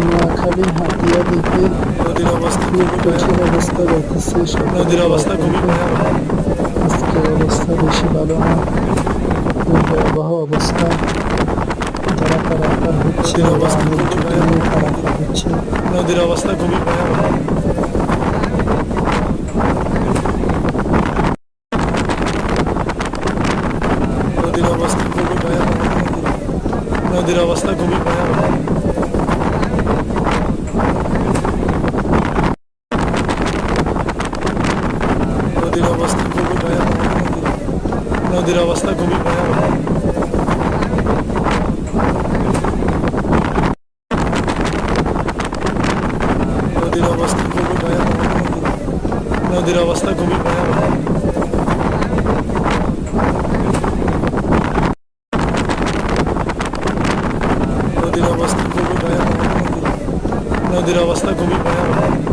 নোয়াখালী হাতিয়া দ্বীপে নদীর অবস্থা খুব খুবই কঠিন ভয়াবহ। অবস্থা যাইতেছে। নদীর অবস্থা খুবই ভয়াবহ। আজকের অবস্থা বেশি ভালো না, খুব ভয়াবহ অবস্থা। যারা পারাপার হচ্ছে নদীর ওরা অবস্থা অনেক খুবই ঝুঁকি ভয়াবহ। নিয়ে পারাপার হচ্ছে। নদীর অবস্থা খুবই ভয়াবহ। নদীর অবস্থা খুবই ভয়াবহ। নদীর অবস্থা খুবই ভয়াবহ। নদীর অবস্থা খুবই ভয়াবহ। নদীর অবস্থা খুবই ভয়াবহ। নদীর অবস্থা খুবই ভয়াবহ। নদীর অবস্থা খুবই ভয়াবহ। নদীর অবস্থা খুবই ভয়াবহ। নদীর অবস্থা খুবই ভয়াবহ।